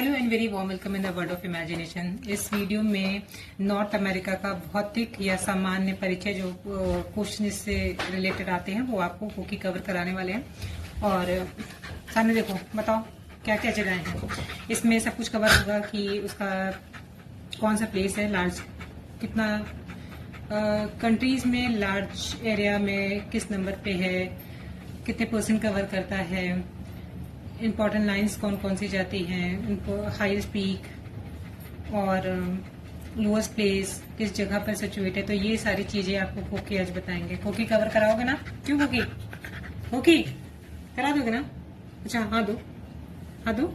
Hello and very warm welcome in the world of imagination. इस video में north America का भौतिक या सामान्य परिचय जो क्वेश्चन इससे रिलेटेड आते हैं वो आपको कुकी कवर कराने वाले हैं। और सामने देखो, बताओ क्या क्या जगह हैं। इसमें सब कुछ कवर होगा कि उसका कौन सा प्लेस है, लार्ज कितना कंट्रीज में, लार्ज एरिया में किस नंबर पे है, कितने परसेंट कवर करता है, इम्पोर्टेंट लाइंस कौन कौन सी जाती हैं, उनको हाईएस्ट पीक और लोएस्ट प्लेस किस जगह पर सिचुएट है। तो ये सारी चीजें आपको कोकी आज बताएंगे। कोकी कवर कराओगे ना? क्यों कोकी? कोकी करा दोगे ना? अच्छा, हाँ दो, हाँ दो।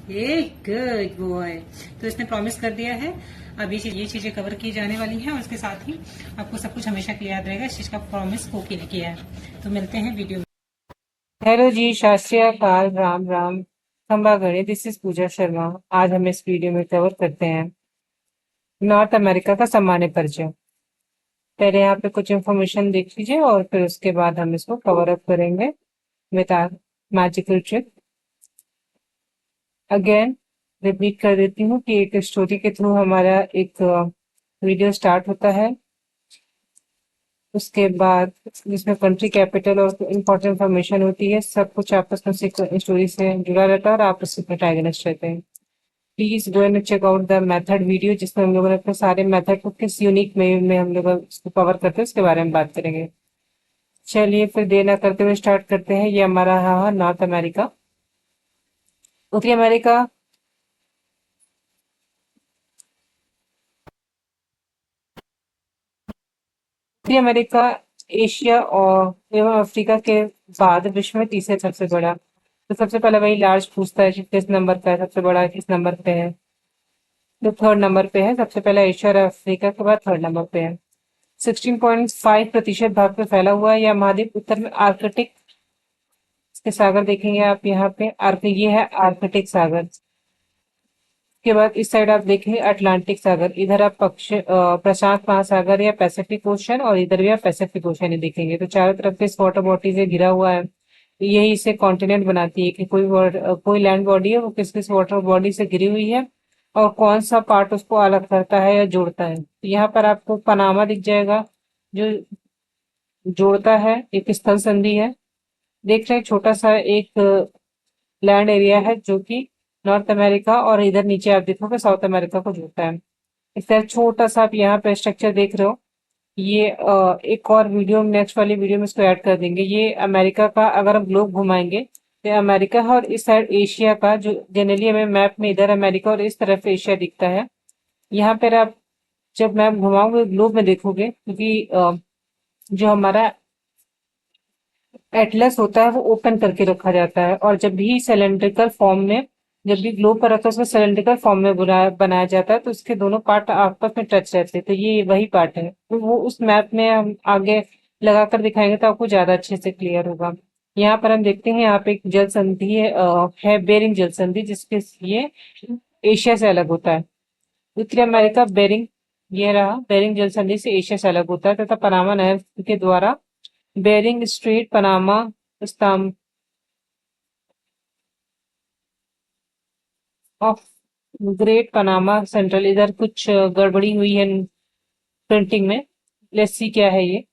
ये गुड बॉय। तो इसने प्रॉमिस कर दिया है अभी ये चीजें कवर की जाने वाली हैं और उसके साथ ही आपको सब कुछ हमेशा के लिए याद रहेगा। इस चीज का प्रॉमिस कोकी ने किया है। तो मिलते हैं वीडियो में। हेलो जी, शास्त्रीय काल, राम राम, खंबा गणे। दिस इज पूजा शर्मा। आज हम इस वीडियो में कवर करते हैं नॉर्थ अमेरिका का सामान्य परिचय। पहले यहाँ पे कुछ इन्फॉर्मेशन देख लीजिए और फिर उसके बाद हम इसको कवर अप करेंगे with our magical trick. Again repeat कर देती हूँ कि एक स्टोरी के थ्रू हमारा एक वीडियो स्टार्ट होता है। उसके बाद जिसमें कंट्री कैपिटल और इम्पोर्टेंट इंफॉर्मेशन होती है, सब कुछ आपस में स्टोरी से जुड़ा रहता है और आपस में प्रोटैगनिस्ट रहते हैं। Please go and check out the method video, जिसमें हम लोगों ने अपने सारे मेथड को किस यूनिक में हम लोग इसको कवर करते हैं उसके बारे में बात करेंगे। चलिए फिर देर ना करते हुए स्टार्ट करते हैं। ये हमारा रहा नॉर्थ अमेरिका। उत्तरी अमेरिका उत्तरी अमेरिका एशिया और एवं अफ्रीका के बाद विश्व में तीसरे सबसे बड़ा। तो सबसे पहले वही लार्ज पूछता है कि किस नंबर का है, सबसे बड़ा किस नंबर पे है। तो थर्ड नंबर पे है। सबसे पहले एशिया और अफ्रीका के बाद थर्ड नंबर पे है। 16.5% भाग पे फैला हुआ है यह महाद्वीप। उत्तर में आर्कटिक के सागर देखेंगे आप यहाँ पे। ये है आर्कटिक सागर। के बाद इस साइड आप देखेंगे अटलांटिक सागर। इधर आप प्रशांत महासागर या पैसिफिक ओशन, और इधर भी आप पैसिफिक ओशन ही देखेंगे। तो चारों तरफ से इस वाटर बॉडी से घिरा हुआ है। यही इसे कॉन्टिनेंट बनाती है कि कोई लैंड बॉडी है वो किस किस वाटर बॉडी से घिरी हुई है और कौन सा पार्ट उसको अलग करता है या जोड़ता है। तो यहाँ पर आपको पनामा दिख जाएगा जो जोड़ता है, एक स्थल संधि है। देख रहे हैं छोटा सा एक लैंड एरिया है जो कि नॉर्थ अमेरिका और इधर नीचे आप देखोगे साउथ अमेरिका को जोड़ता है। इस तरह छोटा सा आप यहाँ पे स्ट्रक्चर देख रहे हो। ये एक और वीडियो, नेक्स्ट वाली वीडियो में इसको ऐड कर देंगे। ये अमेरिका का अगर हम ग्लोब घुमाएंगे तो अमेरिका है और इस साइड एशिया का, जो जनरली हमें मैप में इधर अमेरिका और इस तरफ एशिया दिखता है। यहाँ पर आप जब मैप घुमाओगे ग्लोब में देखोगे, क्योंकि जो हमारा एटलस होता है वो ओपन करके रखा जाता है और जब भी सिलेंड्रिकल फॉर्म में, जब भी ग्लोब पर रखा है उसमें सिलेंड्रिकल फॉर्म में बनाया जाता है तो उसके दोनों पार्ट आपस में टच रहते हैं। तो ये वही पार्ट है। तो वो उस मैप में हम आगे लगाकर दिखाएंगे तो आपको ज्यादा अच्छे से क्लियर होगा। यहाँ पर हम देखते हैं यहाँ पे एक जल संधि है बेरिंग जल संधि, जिसके ये एशिया से अलग होता है। उत्तरी अमेरिका बेरिंग, ये रहा बेरिंग जल संधि से एशिया से अलग होता है तथा पनामा नहर के द्वारा बेरिंग स्ट्रेट, पनामा, स्तंभ ऑफ ग्रेट पनामा सेंट्रल। इधर कुछ गड़बड़ी हुई है प्रिंटिंग में। लेट्स सी क्या है ये।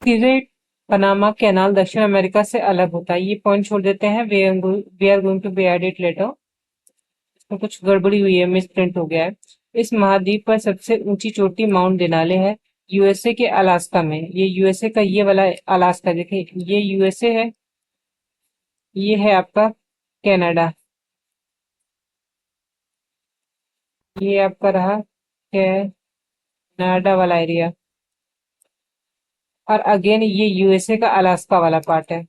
ग्रेट पनामा कैनाल दक्षिण अमेरिका से अलग होता है। ये पॉइंट छोड़ देते हैं, we are going to be add it later. इसमें कुछ गड़बड़ी हुई है, मिस प्रिंट हो गया है। इस महाद्वीप पर सबसे ऊंची चोटी माउंट देनाले है, यूएसए के अलास्का में। ये यूएसए का ये वाला अलास्का, देखिए ये यूएसए है, ये है आपका कनाडा। ये आपका रहा कनाडा वाला एरिया और अगेन ये यूएसए का अलास्का वाला पार्ट है।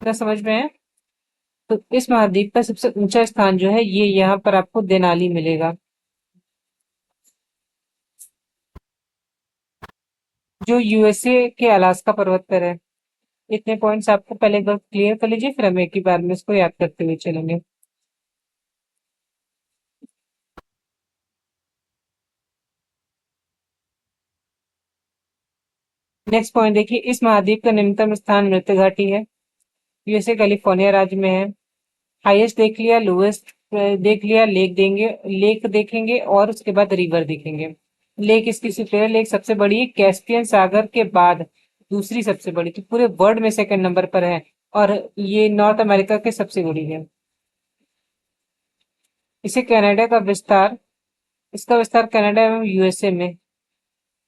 क्या समझ में है? तो इस महाद्वीप का सबसे ऊंचा स्थान जो है ये यहाँ पर आपको देनाली मिलेगा, जो यूएसए के अलास्का पर्वत पर है। इतने पॉइंट्स आपको पहले एक बार क्लियर कर लीजिए, फिर हम एक ही बार में इसको याद करते हुए चलेंगे। नेक्स्ट पॉइंट देखिए, इस महाद्वीप का निम्नतम स्थान मृत घाटी है। यूएसए कैलिफोर्निया राज्य में है। हाईएस्ट देख लिया, लोएस्ट देख लिया, लेक देंगे, लेक देखेंगे और उसके बाद रिवर देखेंगे। लेक इसकी सुपेरियर लेक सबसे बड़ी है, कैस्पियन सागर के बाद दूसरी सबसे बड़ी, तो पूरे वर्ल्ड में सेकंड नंबर पर है और ये नॉर्थ अमेरिका के सबसे बड़ी है। इसे कनाडा का विस्तार इसका विस्तार कनाडा एवं यूएसए में,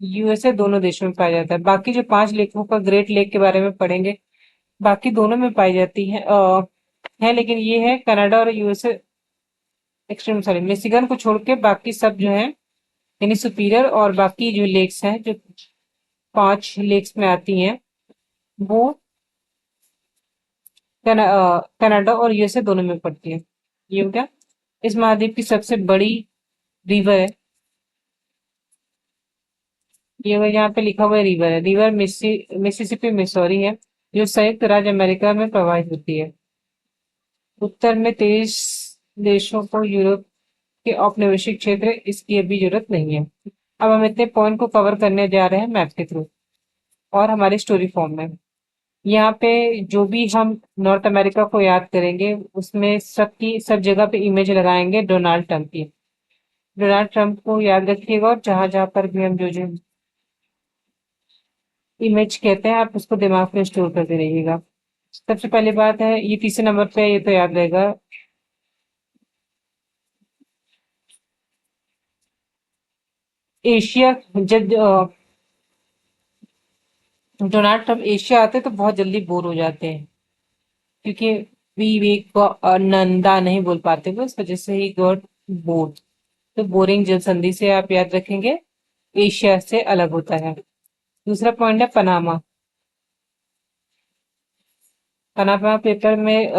यूएसए दोनों देशों में पाया जाता है। बाकी जो 5 लेकों का ग्रेट लेक के बारे में पढ़ेंगे, बाकी दोनों में पाई जाती है, लेकिन ये है कनाडा और यूएसए एक्सट्रीम, सॉरी मिशिगन को छोड़ के बाकी सब जो है, यानी सुपीरियर और बाकी जो लेक्स हैं, जो 5 लेक्स में आती हैं, वो कनाडा और यूएसए दोनों में पड़ती है। ये हो गया। इस महाद्वीप की सबसे बड़ी रिवर है, ये यहाँ पे लिखा हुआ है रिवर है, रिवर मिसिसिपी मिसौरी है, जो संयुक्त राज्य अमेरिका में प्रवाहित होती है। उत्तर में 23 देशों को यूरोप के औपनिवेशिक क्षेत्र, इसकी अभी जरूरत नहीं है। अब हम इतने पॉइंट को कवर करने जा रहे हैं मैप के थ्रू और हमारी स्टोरी फॉर्म में। यहाँ पे जो भी हम नॉर्थ अमेरिका को याद करेंगे, उसमें सब जगह पे इमेज लगाएंगे डोनाल्ड ट्रंप की। डोनाल्ड ट्रंप को याद रखिएगा और जहां जहां पर भी हम जो जो इमेज कहते हैं, आप उसको दिमाग में स्टोर करते रहिएगा। सबसे पहली बात है, ये तीसरे नंबर पे है, ये तो याद रहेगा। एशिया, जब डोनाल्ड ट्रंप एशिया आते हैं तो बहुत जल्दी बोर हो जाते हैं, क्योंकि विवेक को नंदा नहीं बोल पाते वो, इस वजह से ही गॉट बोर्ड। तो बोरिंग जल संधि से आप याद रखेंगे, एशिया से अलग होता है। दूसरा पॉइंट है पनामा। पनामा पेपर में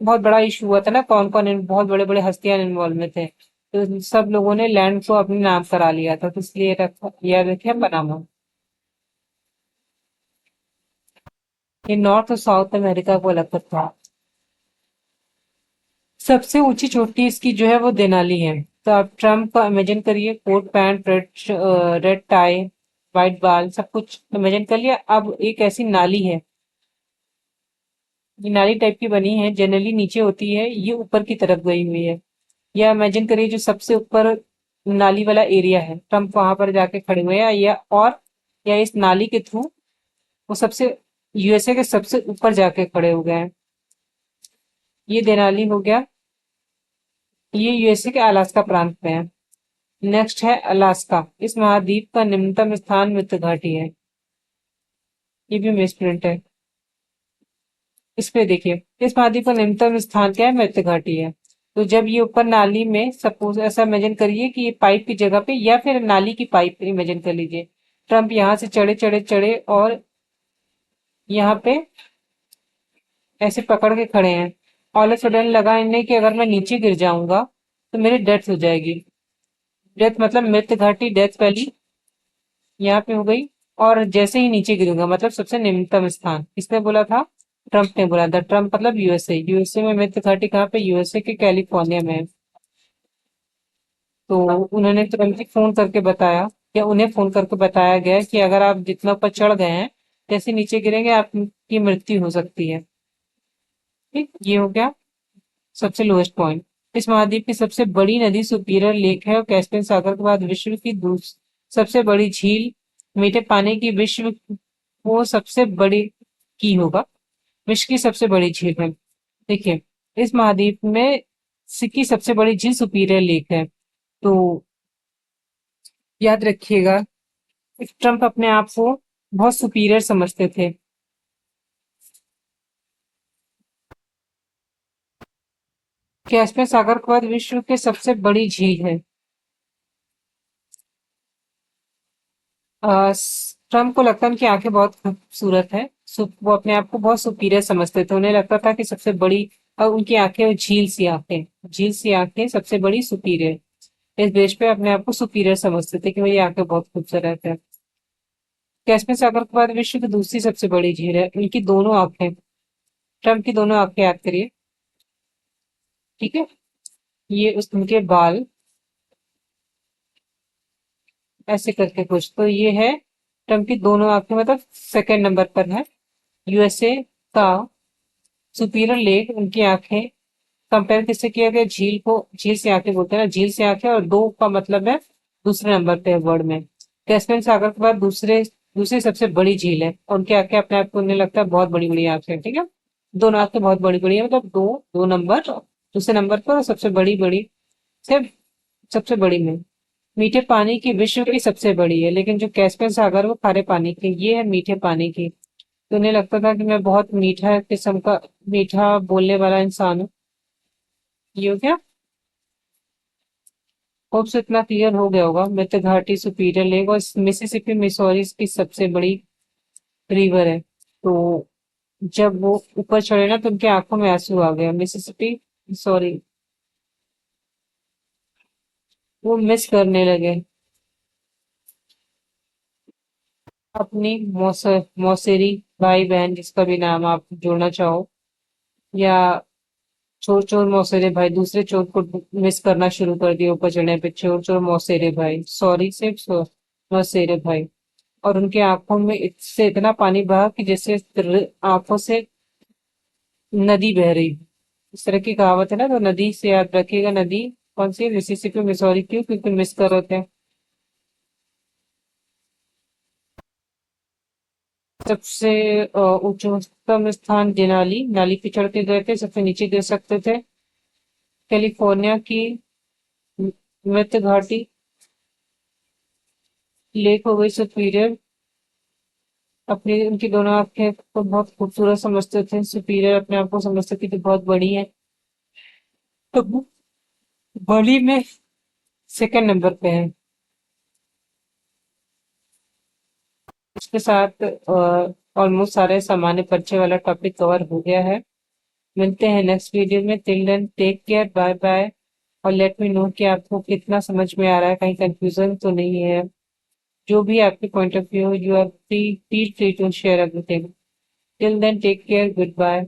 बहुत बड़ा इशू हुआ था ना, कौन कौन बहुत बड़े बड़े हस्तियां इन्वॉल्व में थे, तो सब लोगों ने लैंड को अपने नाम करा लिया था, तो इसलिए याद रखे पनामा। ये नॉर्थ और साउथ अमेरिका को अलग करता है। सबसे ऊंची चोटी इसकी जो है वो देनाली है। तो आप ट्रम्प का इमेजिन करिए, coat pant, red tie, white बाल, सब कुछ इमेजिन कर लिया। अब एक ऐसी नाली है, ये नाली टाइप की बनी है, जनरली नीचे होती है, ये ऊपर की तरफ गई हुई है। या इमेजिन करिए जो सबसे ऊपर नाली वाला एरिया है, ट्रम्प वहां पर जाके खड़े हुए हैं, या इस नाली के थ्रू वो सबसे यूएसए के सबसे ऊपर जाके खड़े हो गए हैं। ये देनाली हो गया, ये यूएसए के अलास्का प्रांत में है। नेक्स्ट है अलास्का। इस महाद्वीप का निम्नतम स्थान मृत घाटी है, ये भी मिसप्रिंट है। इस पे देखिए, इस महाद्वीप का निम्नतम स्थान क्या है, मृत घाटी है। तो जब ये ऊपर नाली में, सपोज ऐसा इमेजिन करिए कि ये पाइप की जगह पे या फिर नाली की पाइप इमेजिन कर लीजिए, ट्रम्प यहाँ से चढ़े चढ़े चढ़े और यहाँ पे ऐसे पकड़ के खड़े हैं। ऑल सडन लगा इन्हें कि अगर मैं नीचे गिर जाऊंगा तो मेरी डेथ हो जाएगी। डेथ मतलब मृत घाटी, डेथ वैली यहाँ पे हो गई। और जैसे ही नीचे गिरूंगा मतलब सबसे निम्नतम स्थान, किसने बोला था, ट्रम्प ने बोला था। ट्रम्प मतलब यूएसए, यूएसए में मृत घाटी कहाँ पे, यूएसए के कैलिफोर्निया में है। तो उन्होंने ट्रम्प को फोन करके बताया, या उन्हें फोन करके बताया गया कि अगर आप जितना ऊपर चढ़ गए हैं, जैसे नीचे गिरेंगे आपकी मृत्यु हो सकती है। ठीक, ये हो गया सबसे लोएस्ट पॉइंट। इस महाद्वीप की सबसे बड़ी नदी सुपीरियर लेक है और कैस्पियन सागर के बाद विश्व की सबसे बड़ी झील, मीठे पानी की विश्व वो सबसे बड़ी की होगा, विश्व की सबसे बड़ी झील है। देखिए, इस महाद्वीप में की सबसे बड़ी झील सुपीरियर लेक है। तो याद रखिएगा, ट्रम्प अपने आप को बहुत सुपीरियर समझते थे। कैस्पियन सागर के बाद विश्व की सबसे बड़ी झील है। ट्रम्प को लगता है उनकी आंखें बहुत खूबसूरत है, वो अपने आप को बहुत सुपीरियर समझते थे, उन्हें लगता था कि सबसे बड़ी, और उनकी आंखें झील सी आंखें, झील सी आंखें सबसे बड़ी सुपीरियर, इस बेस पे अपने आप को सुपीरियर समझते थे कि मेरी आंखें बहुत खूबसूरत है। कैस्पियन सागर के बाद विश्व की दूसरी सबसे बड़ी झील है, उनकी दोनों आंखें, ट्रम्प की दोनों आंखें याद करिए। ठीक है, ये उनके बाल ऐसे करके कुछ, तो ये है टर्म की दोनों आंखें मतलब सेकेंड नंबर पर है। यूएसए का सुपीरियर लेक उनकी आंखें कंपेयर किससे किया गया, झील को, झील से आंखें बोलते हैं ना, झील से आंखें, और दो का मतलब है दूसरे नंबर पे है वर्ड में। कैस्पियन सागर के बाद दूसरी सबसे बड़ी झील है, और उनकी आंखें अपने आप को उन्हें लगता है बहुत बड़ी बड़ी आंखें हैं, ठीक है। दोनों आंखें बहुत बड़ी बड़ी है, मतलब दो दो नंबर दूसरे नंबर पर, और सबसे बड़ी बड़ी से सबसे बड़ी में। मीठे पानी की विश्व की सबसे बड़ी है, लेकिन जो कैस्पियन सागर है वो खारे पानी की, ये है मीठे पानी की। तो उन्हें लगता था कि मैं बहुत मीठा किस्म का, मीठा बोलने वाला इंसान हूँ। ये हो गया। होप से इतना क्लियर हो गया होगा। मित्र घाटी सुपीरियर लेक और मिसिसिपी मिसौरी की सबसे बड़ी रिवर है। तो जब वो ऊपर चढ़े ना तो उनकी आंखों में आंसू आ गया। मिसिसिपी, सॉरी, वो मिस करने लगे अपनी मौसेरी भाई बहन, जिसका भी नाम आप जोड़ना चाहो, या चोर चोर मौसेरे भाई, दूसरे चोर को मिस करना शुरू कर दिया ऊपर चढ़ने पे। चोर चोर मौसेरे भाई, सॉरी, सिर्फ मौसेरे भाई। और उनके आंखों में इससे इतना पानी बहा कि जैसे आंखों से नदी बह रही हो। इस तरह की कहावत है ना, तो नदी से याद रखिएगा। नदी कौन सी है? Mississippi Missouri. क्यों? क्योंकि मिस कर रहे थे। सबसे उच्चतम स्थान देनाली, नाली पे चढ़ के गए थे, सबसे नीचे गिर सकते थे। कैलिफोर्निया की मृत घाटी लेक हो गई सुपीरियर। अपनी उनकी दोनों आंखें को बहुत खूबसूरत समझते थे। सुपीरियर अपने आप को समझते थे कि बहुत बड़ी है। तो वो बड़ी में सेकंड नंबर पे है। इसके साथ ऑलमोस्ट सारे सामान्य परिचय वाला टॉपिक कवर हो गया है। मिलते हैं नेक्स्ट वीडियो में। Till then take care, bye bye. और लेट मी नो कि आपको कितना समझ में आ रहा है, कहीं कंफ्यूजन तो नहीं है। जो भी आपके point of view, you are free, feel free to share everything. Till then take care, good bye.